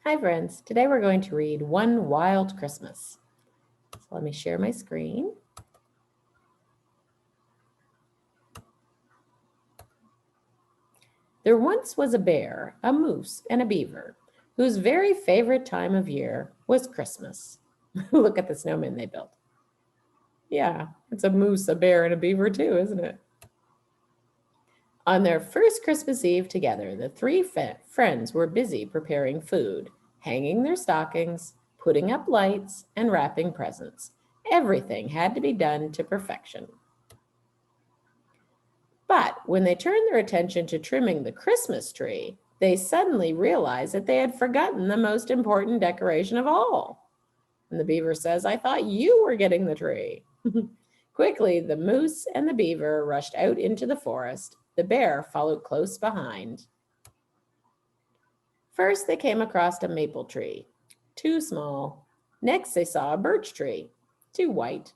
Hi friends. Today we're going to read One Wild Christmas. So let me share my screen. There once was a bear, a moose, and a beaver, whose very favorite time of year was Christmas. Look at the snowman they built. Yeah, it's a moose, a bear, and a beaver too, isn't it? On their first Christmas Eve together, the three friends were busy preparing food, hanging their stockings, putting up lights, and wrapping presents. Everything had to be done to perfection. But when they turned their attention to trimming the Christmas tree, they suddenly realized that they had forgotten the most important decoration of all. And the beaver says, "I thought you were getting the tree." Quickly, the moose and the beaver rushed out into the forest. The bear followed close behind. First, they came across a maple tree, too small. Next, they saw a birch tree, too white.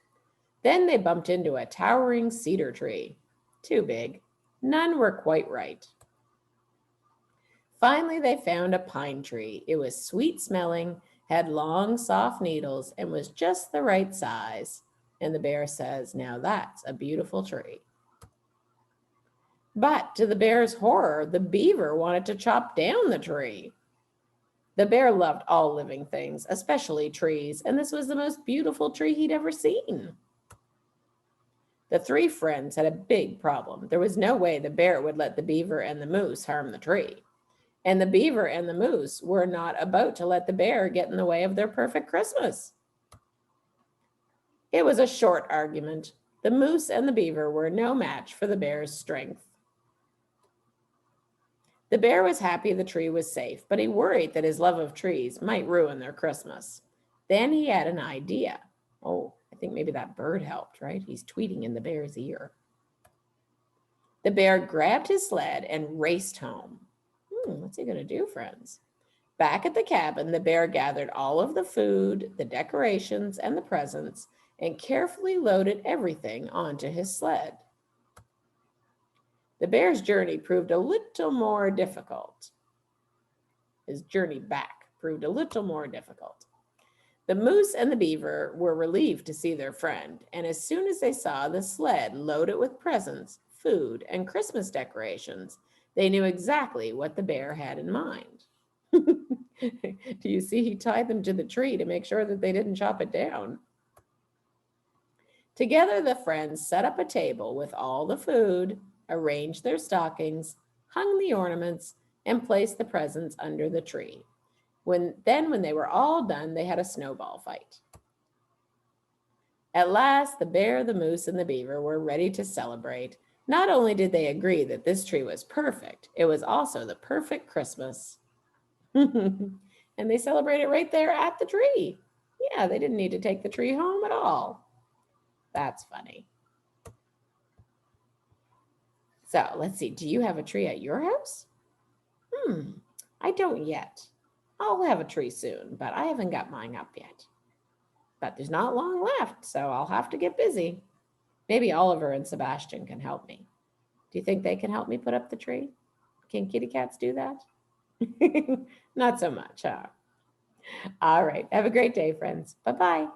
Then they bumped into a towering cedar tree, too big. None were quite right. Finally, they found a pine tree. It was sweet smelling, had long, soft needles, and was just the right size. And the bear says, "Now that's a beautiful tree." But to the bear's horror, the beaver wanted to chop down the tree. The bear loved all living things, especially trees, and this was the most beautiful tree he'd ever seen. The three friends had a big problem. There was no way the bear would let the beaver and the moose harm the tree. And the beaver and the moose were not about to let the bear get in the way of their perfect Christmas. It was a short argument. The moose and the beaver were no match for the bear's strength. The bear was happy the tree was safe, but he worried that his love of trees might ruin their Christmas. Then he had an idea. Oh, I think maybe that bird helped, right? He's tweeting in the bear's ear. The bear grabbed his sled and raced home. What's he going to do, friends? Back at the cabin, the bear gathered all of the food, the decorations, and the presents, and carefully loaded everything onto his sled. The bear's journey proved a little more difficult. His journey back proved a little more difficult. The moose and the beaver were relieved to see their friend, and as soon as they saw the sled loaded with presents, food, and Christmas decorations, they knew exactly what the bear had in mind. Do you see? He tied them to the tree to make sure that they didn't chop it down. Together, the friends set up a table with all the food, arranged their stockings, hung the ornaments, and placed the presents under the tree. When they were all done, they had a snowball fight. At last, the bear, the moose, and the beaver were ready to celebrate. Not only did they agree that this tree was perfect, it was also the perfect Christmas. And they celebrated right there at the tree. Yeah, they didn't need to take the tree home at all. That's funny. So let's see. Do you have a tree at your house? I don't yet. I'll have a tree soon, but I haven't got mine up yet. But there's not long left, so I'll have to get busy. Maybe Oliver and Sebastian can help me. Do you think they can help me put up the tree? Can kitty cats do that? Not so much, huh? All right. Have a great day, friends. Bye-bye.